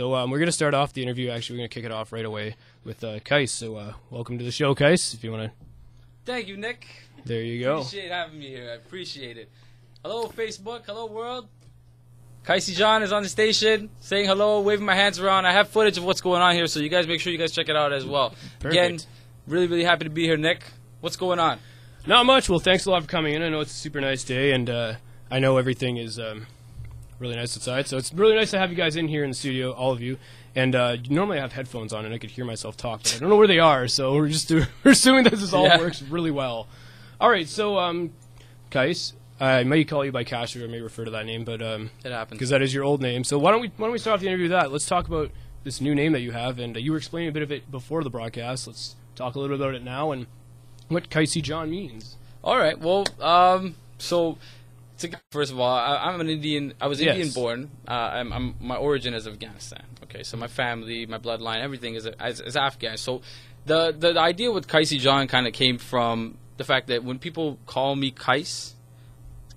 So we're going to start off the interview. Actually, we're going to kick it off right away with Kice. So welcome to the show, Kice, if you want to. Thank you, Nick. There you go. Appreciate having me here. I appreciate it. Hello, Facebook. Hello, world. Kicey Jon is on the station, saying hello, waving my hands around. I have footage of what's going on here, so you guys make sure you guys check it out as well. Perfect. Again, really happy to be here, Nick. What's going on? Not much. Well, thanks a lot for coming in. I know it's a super nice day, and I know everything is really nice outside. So it's really nice to have you guys in here in the studio, all of you. And normally I have headphones on, and I could hear myself talk, but I don't know where they are. So we're just we're assuming that this all works really well. All right. So, Kice, I may call you by Kastro, I may refer to that name, but it happens because that is your old name. So why don't we start off the interview with that? Let's talk about this new name that you have, and you were explaining a bit of it before the broadcast. Let's talk a little bit about it now and what Kicey Jon means. All right. Well, first of all, I'm an Indian. I was Indian born. My origin is Afghanistan. Okay, so my family, my bloodline, everything is Afghan. So the idea with Kicey Jon kind of came from the fact that when people call me Kice,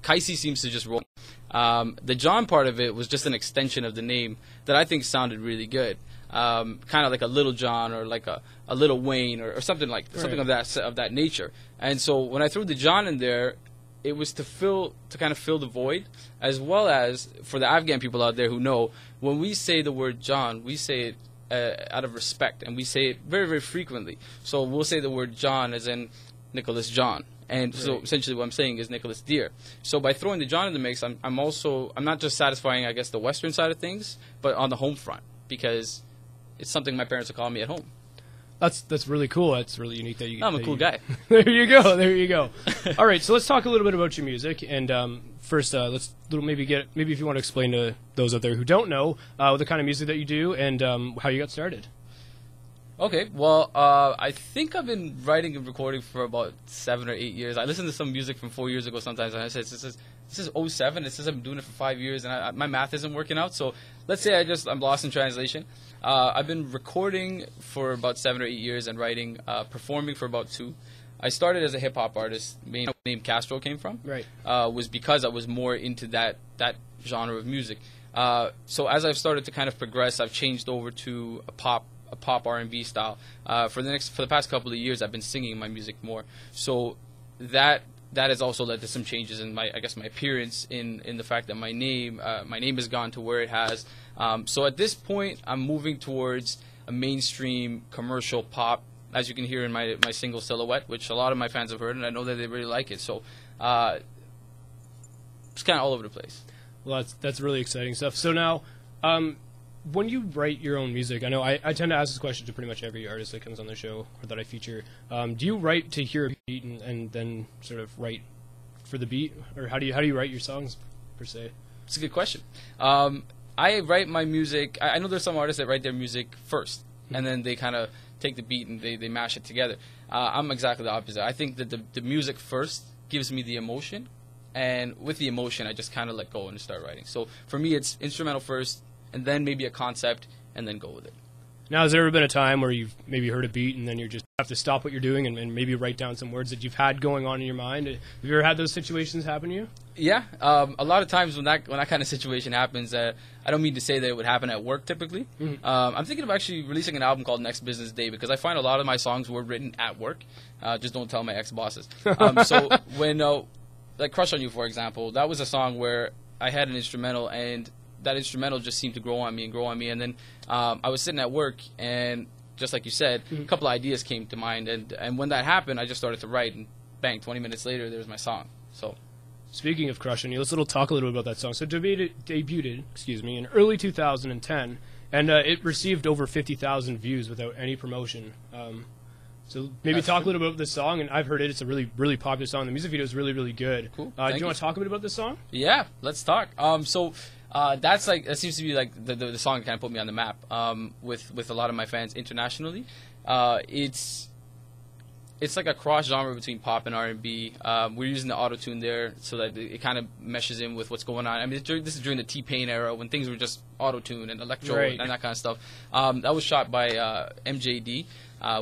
Kicey seems to just roll. The John part of it was just an extension of the name that I think sounded really good. Kind of like a Little John or like a Little Wayne or something like something of that nature. And so when I threw the John in there, it was to kind of fill the void, as well as for the Afghan people out there who know, when we say the word John, we say it out of respect, and we say it very frequently. So we'll say the word John as in Nicholas John, and so essentially what I'm saying is Nicholas Deer. So by throwing the John in the mix, I'm not just satisfying, I guess, the Western side of things, but on the home front, because it's something my parents would call me at home. That's really cool. That's really unique that you. I'm a cool guy. There you go. There you go. All right, so let's talk a little bit about your music, and first, let's maybe if you want to explain to those out there who don't know the kind of music that you do and how you got started. Okay, well, I think I've been writing and recording for about 7 or 8 years. I listen to some music from 4 years ago sometimes, and I say this is 07. It says I've been doing it for 5 years, and my math isn't working out. So let's say I'm lost in translation. I've been recording for about 7 or 8 years and writing, performing for about 2. I started as a hip hop artist. The name Castro came from was because I was more into that genre of music. So as I've started to kind of progress, I've changed over to a pop R&B style. For the past couple of years, I've been singing my music more. So that has also led to some changes in my appearance, in the fact that my name has gone to where it has. So at this point, I'm moving towards a mainstream commercial pop, as you can hear in my single Silhouette, which a lot of my fans have heard, and I know that they really like it. So it's kind of all over the place. Well, that's really exciting stuff. So now, when you write your own music, I know I tend to ask this question to pretty much every artist that comes on the show or that I feature. Do you write to hear a beat and then sort of write for the beat, or how do you write your songs per se? It's a good question. I write my music. I know there's some artists that write their music first, and then they kind of take the beat and they mash it together. I'm exactly the opposite. I think that the music first gives me the emotion, and with the emotion, I just kind of let go and start writing. So for me, it's instrumental first, and then maybe a concept, and then go with it. Now, has there ever been a time where you've maybe heard a beat and then you just have to stop what you're doing and maybe write down some words that you've had going on in your mind? Have you ever had those situations happen to you? Yeah, a lot of times when that kind of situation happens, I don't mean to say that it would happen at work typically. I'm thinking of actually releasing an album called Next Business Day, because I find a lot of my songs were written at work. Just don't tell my ex-bosses. So when, like Crush on You, for example, that was a song where I had an instrumental, and that instrumental just seemed to grow on me, and then I was sitting at work, and just like you said, a couple of ideas came to mind, and when that happened, I just started to write, and bang, 20 minutes later, there was my song. So, speaking of Crush on You, let's talk a little bit about that song. So it debuted in early 2010, and it received over 50,000 views without any promotion. So maybe talk a little bit about this song, and I've heard it. It's a really popular song. The music video is really good. Cool. Do you want to talk a bit about this song? Yeah, let's talk. That seems to be like the song that kind of put me on the map with a lot of my fans internationally. It's like a cross genre between pop and R&B. We're using the auto-tune there so that it kind of meshes in with what's going on. I mean, this is during the T-Pain era when things were just auto-tune and electro and that kind of stuff. That was shot by MJD,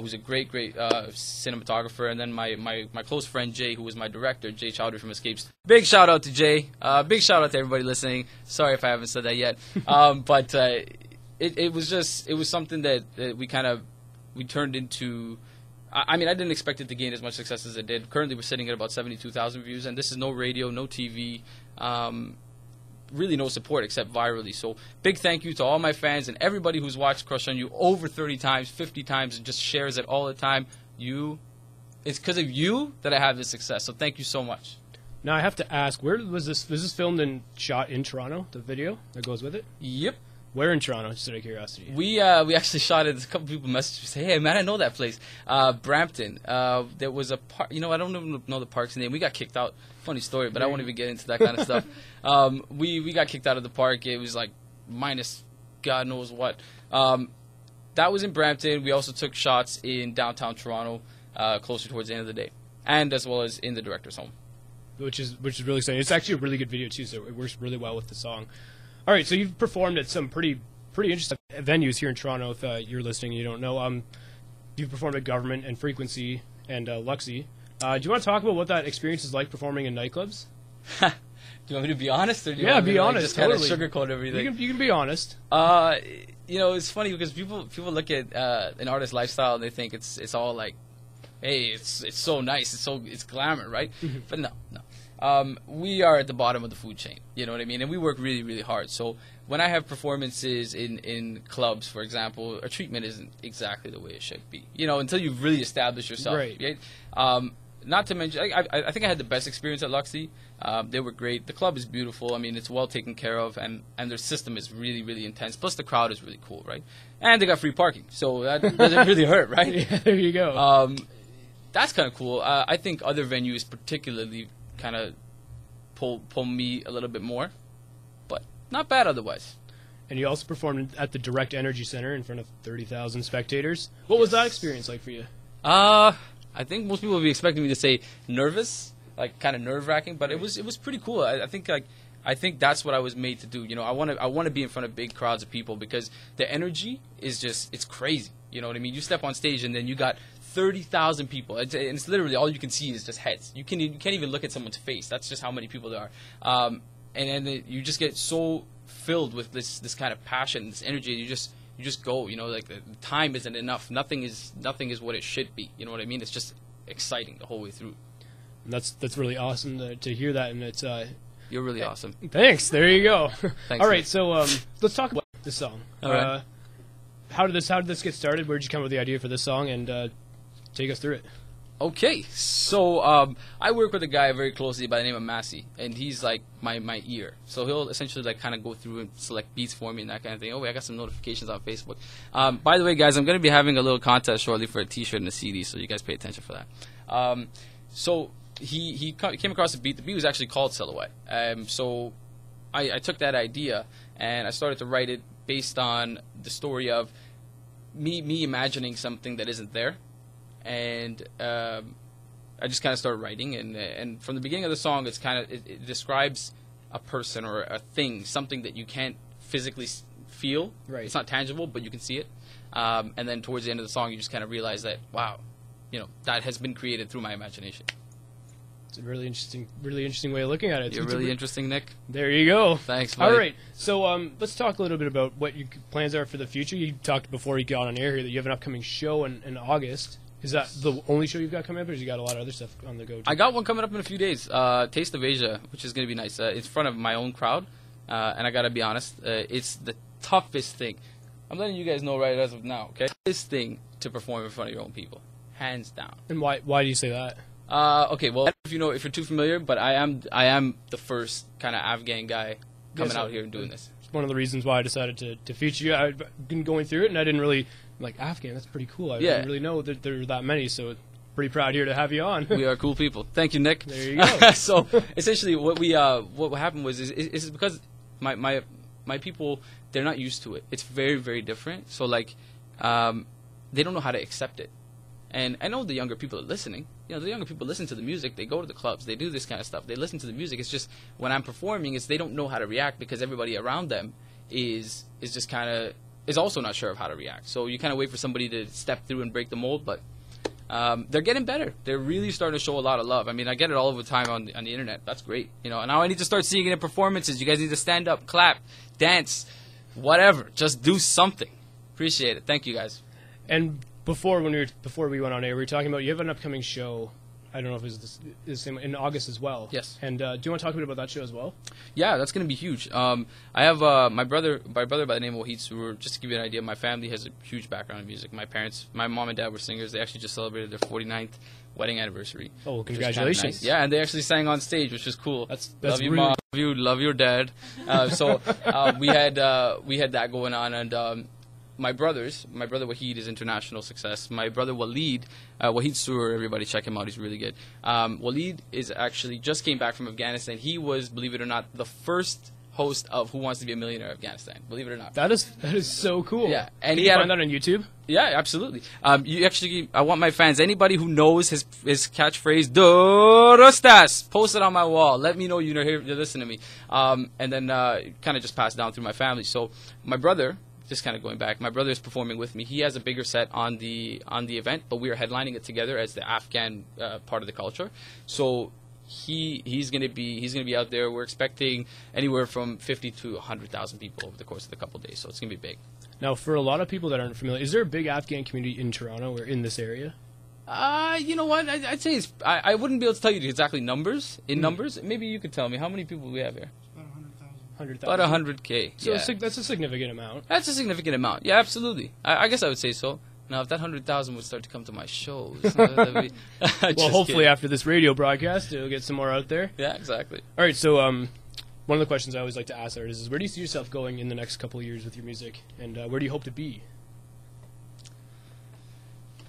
who's a great cinematographer, and then my close friend Jay, who was my director, Jay Chowdhury from Escapes. Big shout out to Jay. Big shout out to everybody listening. Sorry if I haven't said that yet. But it was something that we turned into. I mean, I didn't expect it to gain as much success as it did. Currently, we're sitting at about 72,000 views, and this is no radio, no TV, really no support except virally. So big thank you to all my fans and everybody who's watched Crush on You over 30 times, 50 times, and just shares it all the time. It's because of you that I have this success, so thank you so much. Now, I have to ask, where was this filmed and shot in Toronto, the video that goes with it? Yep. Where in Toronto, just out of curiosity? We actually shot it. A couple people messaged me, say, "Hey, man, I know that place, Brampton." There was a park. You know, I don't even know the park's name. We got kicked out. Funny story, but I won't even get into that kind of stuff. We got kicked out of the park. It was like minus God knows what. That was in Brampton. We also took shots in downtown Toronto, closer towards the end of the day, and as well as in the director's home. Which is really exciting. It's actually a really good video too, so it works really well with the song. All right, so you've performed at some pretty interesting venues here in Toronto. If you're listening and you don't know, you've performed at Government and Frequency and Luxy. Do you want to talk about what that experience is like performing in nightclubs? Do you want me to be honest, or do you yeah, want me be to, honest. Just kind of Totally. sugarcoat everything? You can be honest. You know, it's funny because people look at an artist's lifestyle and they think it's all like, hey, it's so nice, it's glamour, right? But no. We are at the bottom of the food chain, you know what I mean? And we work really, really hard. So when I have performances in clubs, for example, a treatment isn't exactly the way it should be, you know, until you've really established yourself. Right? Not to mention, I think I had the best experience at Luxy. They were great. The club is beautiful. I mean, it's well taken care of, and their system is really, really intense. Plus, the crowd is really cool, right? And they got free parking, so that doesn't really hurt, right? Yeah, there you go. That's kind of cool. I think other venues particularly kind of pull me a little bit more, but not bad otherwise. And you also performed at the Direct Energy Center in front of 30,000 spectators. What was that experience like for you? I think most people would be expecting me to say nervous, like kind of nerve-wracking, but it was pretty cool. I think that's what I was made to do. You know, I want to be in front of big crowds of people because the energy is it's crazy. You know what I mean? You step on stage and then you got 30,000 people. It's literally all you can see is just heads. You can't even look at someone's face. That's just how many people there are. And then you just get so filled with this kind of passion, this energy. You just go. You know, like the time isn't enough. Nothing is what it should be. You know what I mean? It's just exciting the whole way through. And that's really awesome to hear that. And it's you're really awesome. Thanks. There you go. Thanks, all right. So let's talk about this song. All right. How did this get started? Where did you come up with the idea for this song? And take us through it. Okay, so I work with a guy very closely by the name of Massey, and he's like my ear. So he'll essentially like kind of go through and select beats for me and that kind of thing. Oh wait, I got some notifications on Facebook. By the way, guys, I'm going to be having a little contest shortly for a T-shirt and a CD, so you guys pay attention for that. So he came across a beat. The beat was actually called Silhouette. So I took that idea and I started to write it based on the story of me imagining something that isn't there. And I just kind of started writing, and from the beginning of the song, it describes a person or a thing, something that you can't physically feel. Right. It's not tangible, but you can see it. And then towards the end of the song, you just kind of realize that, wow, you know, that has been created through my imagination. It's a really interesting way of looking at it. You're really interesting, Nick. There you go. Thanks, buddy. All right. So let's talk a little bit about what your plans are for the future. You talked before you got on air here that you have an upcoming show in August. Is that the only show you've got coming up, or you got a lot of other stuff on the go? I got one coming up in a few days, Taste of Asia, which is going to be nice. It's in front of my own crowd, and I got to be honest, it's the toughest thing. I'm letting you guys know right as of now, okay? This thing to perform in front of your own people, hands down. And why do you say that? Okay, well, I don't know if you're too familiar, but I am the first kind of Afghan guy coming out here and doing this. It's one of the reasons why I decided to feature you. I've been going through it, and I didn't really... Like, Afghan, that's pretty cool. I didn't really know that there are that many, so pretty proud here to have you on. We are cool people. Thank you, Nick. There you go. So, essentially, what happened was is because my people, they're not used to it. It's very, very different. So, like, they don't know how to accept it. And I know the younger people are listening. You know, the younger people listen to the music. They go to the clubs. They do this kind of stuff. They listen to the music. It's just when I'm performing, they don't know how to react because everybody around them is just kind of... is also not sure of how to react. So you kind of wait for somebody to step through and break the mold, but they're getting better. They're really starting to show a lot of love. I mean, I get it all over the time on the internet. That's great. You know, and now I need to start seeing it in performances. You guys need to stand up, clap, dance, whatever. Just do something. Appreciate it. Thank you, guys. And before we went on air, we were talking about you have an upcoming show. I don't know if it's the same in August as well. Yes. And do you want to talk a bit about that show as well? Yeah, that's going to be huge. I have my brother by the name of Wahid Surur. Just to give you an idea, my family has a huge background in music. My mom and dad were singers. They actually just celebrated their 49th wedding anniversary. Oh, congratulations! Nice. Yeah, and they actually sang on stage, which was cool. That's love you, really mom. Love your dad. So we had that going on, and my brother Wahid is international success. My brother Wahid Surur, everybody check him out. He's really good. Wahid is actually just came back from Afghanistan. He was, believe it or not, the first host of Who Wants to Be a Millionaire in Afghanistan. Believe it or not. That is so cool. Yeah, and you find that on YouTube. Yeah, absolutely. I want my fans, anybody who knows his catchphrase, Durustas, post it on my wall. Let me know you're listening to me. And then kind of just pass it down through my family. So my brother, just kind of going back, my brother is performing with me. He has a bigger set on the event, but we are headlining it together as the Afghan part of the culture. So he's gonna be out there. We're expecting anywhere from 50 to 100,000 people over the course of the couple of days. So it's gonna be big. Now, for a lot of people that aren't familiar, is there a big Afghan community in Toronto or in this area? You know what? I'd say I wouldn't be able to tell you the exactly numbers. Numbers, maybe you could tell me how many people we have here. About 100K. So yeah. That's a significant amount. That's a significant amount. Yeah, absolutely. I guess I would say so. Now, if that 100,000 would start to come to my shows, that'd be well, hopefully after this radio broadcast, it'll get some more out there. Yeah, exactly. All right, so one of the questions I always like to ask artists is, where do you see yourself going in the next couple of years with your music, and where do you hope to be?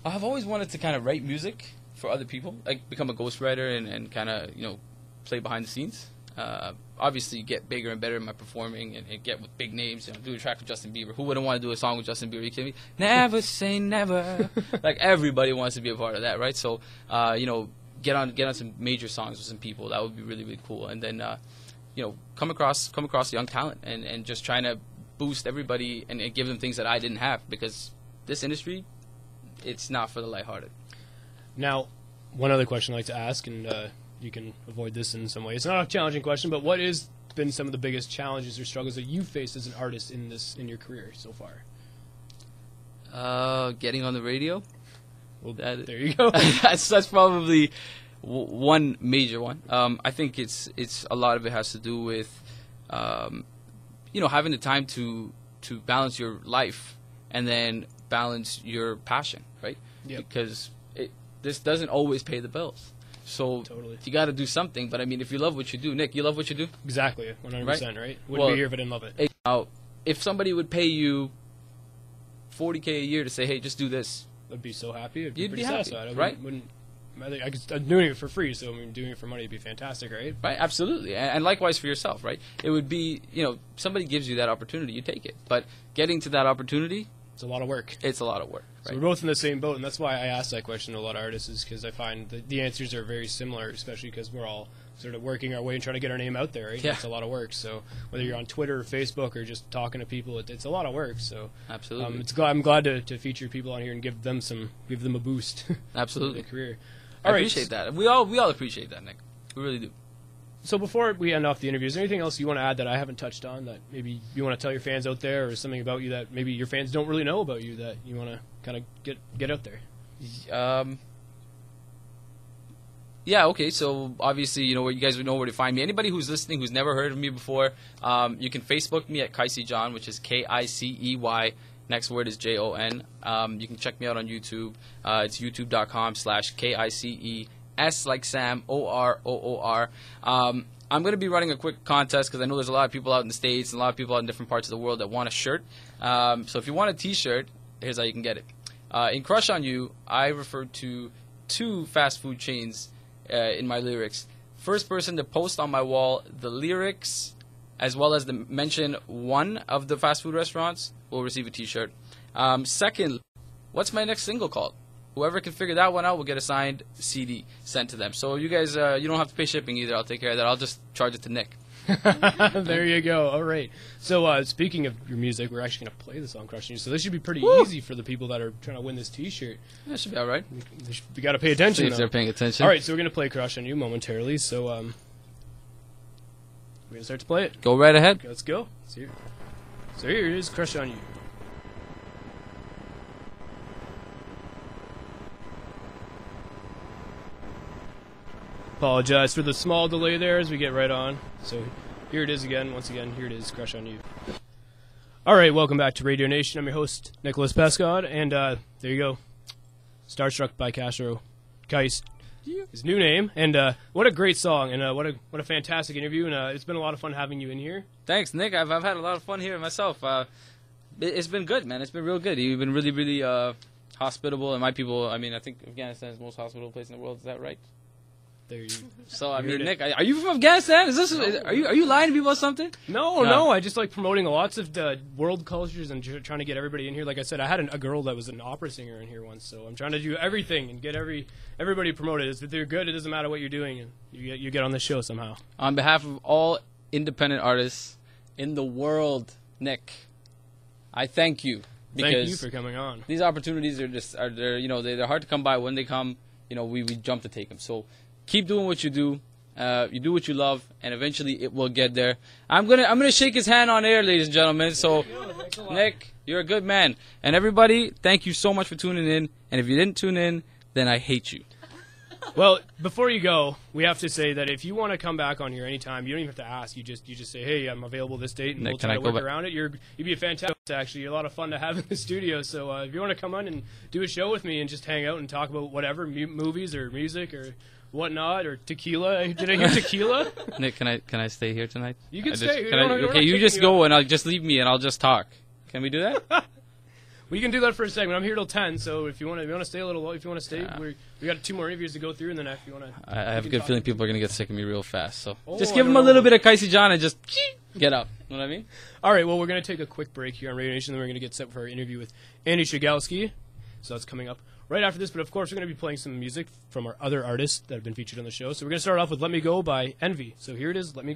I've always wanted to kind of write music for other people, like become a ghostwriter and kind of, play behind the scenes. Obviously get bigger and better in my performing and get with big names. Do a track with Justin Bieber. Who wouldn't want to do a song with Justin Bieber? You kidding me? Never say never. Like everybody wants to be a part of that, right? So, get on some major songs with some people. That would be really, really cool. And then, come across young talent and just trying to boost everybody and give them things that I didn't have, because this industry, it's not for the lighthearted. Now, one other question I like to ask, and you can avoid this in some way. It's not a challenging question, but what has been some of the biggest challenges or struggles that you've faced as an artist in your career so far? Getting on the radio. Well, there you go. that's probably one major one. I think it's a lot of it has to do with having the time to balance your life and then balance your passion, right? Yep. Because this doesn't always pay the bills. So totally. You got to do something. But I mean, if you love what you do, Nick, you love what you do? Exactly, 100%, right? Wouldn't be here if I didn't love it. Now, if somebody would pay you $40K a year to say, hey, just do this, I'd be so happy. You'd be happy, satisfied. right? I'm doing it for free, so doing it for money would be fantastic, right? Right, absolutely. And likewise for yourself, right? It would be, somebody gives you that opportunity, you take it. But getting to that opportunity, it's a lot of work. It's a lot of work. Right? So we're both in the same boat, and that's why I asked that question to a lot of artists, is because I find that the answers are very similar, especially because we're all sort of working our way and trying to get our name out there, right? Yeah. It's a lot of work. So whether you're on Twitter or Facebook or just talking to people, it's a lot of work. So absolutely, I'm glad to feature people on here and give them a boost. Absolutely, in their career. I appreciate that. We all appreciate that, Nick. We really do. So before we end off the interview, is there anything else you want to add that I haven't touched on that maybe you want to tell your fans out there, or something about you that maybe your fans don't really know about you that you want to kind of get out there? Yeah, okay, so obviously, you guys would know where to find me. Anybody who's listening who's never heard of me before, you can Facebook me at Kicey Jon, which is Kicey. Next word is Jon. You can check me out on YouTube. It's youtube.com/KICE. S like Sam, OROOR. I'm going to be running a quick contest because I know there's a lot of people out in the States and a lot of people out in different parts of the world that want a shirt. So if you want a t-shirt, here's how you can get it. In Crush on You, I refer to 2 fast food chains in my lyrics. First person to post on my wall the lyrics as well as the mention one of the fast food restaurants will receive a t-shirt. Second, what's my next single called? Whoever can figure that one out will get a signed CD sent to them. So you guys, you don't have to pay shipping either. I'll take care of that. I'll just charge it to Nick. There you go. All right. So speaking of your music, we're actually going to play the song Crush on You. So this should be pretty easy for the people that are trying to win this t-shirt. That should be all right. We got to pay attention, see if they're paying attention. All right, so we're going to play Crush on You momentarily. So we're going to start to play it. Go right ahead. Let's go. Let's hear it. So here it is, Crush on You. Apologize for the small delay there as we get right on. So here it is again, once again, here it is, Crush on You. Alright, welcome back to Radio Nation. I'm your host, Nicholas Pescod, and there you go. Starstruck by Castro. Kice, his new name, and what a great song, and what a fantastic interview, and it's been a lot of fun having you in here. Thanks, Nick. I've had a lot of fun here myself. It's been good, man. It's been real good. You've been really, really hospitable, and my people, I mean, I think Afghanistan is the most hospitable place in the world. Is that right? There you So, I mean, Nick, are you from Afghanistan? Are you lying to people or something? No. I just like promoting lots of world cultures and trying to get everybody in here. Like I said, I had a girl that was an opera singer in here once, so I'm trying to do everything and get everybody promoted. If they're good, it doesn't matter what you're doing, and you get on the show somehow. On behalf of all independent artists in the world, Nick, I thank you. Thank you for coming on. These opportunities they're hard to come by. When they come, we jump to take them. So keep doing what you do. You do what you love, and eventually it will get there. I'm gonna shake his hand on air, ladies and gentlemen. So, Nick, you're a good man, and everybody, thank you so much for tuning in. And if you didn't tune in, then I hate you. Well, before you go, we have to say that if you want to come back on here anytime, you don't even have to ask. You just say, hey, I'm available this date, and Nick, we'll try to work around it. You'd be a fantastic, actually. You're a lot of fun to have in the studio. So if you want to come on and do a show with me and just hang out and talk about whatever, movies or music or whatnot, or tequila. Did I hear tequila? Nick, can I stay here tonight? You can stay here. Okay, you just go and I'll just leave me and I'll just talk. Can we do that? We can do that for a segment. I'm here till 10, so if you want to stay a little, if you want to stay, we got 2 more interviews to go through, and then if you want to, I have a good feeling people are gonna get sick of me real fast. So just give them a little bit of Kicey Jon and just get up. You know what I mean? All right. Well, we're gonna take a quick break here on Radio Nation, then we're gonna get set for our interview with Andy Shigalski. So that's coming up right after this. But of course, we're gonna be playing some music from our other artists that have been featured on the show. So we're gonna start off with "Let Me Go" by Envy. So here it is, "Let Me Go."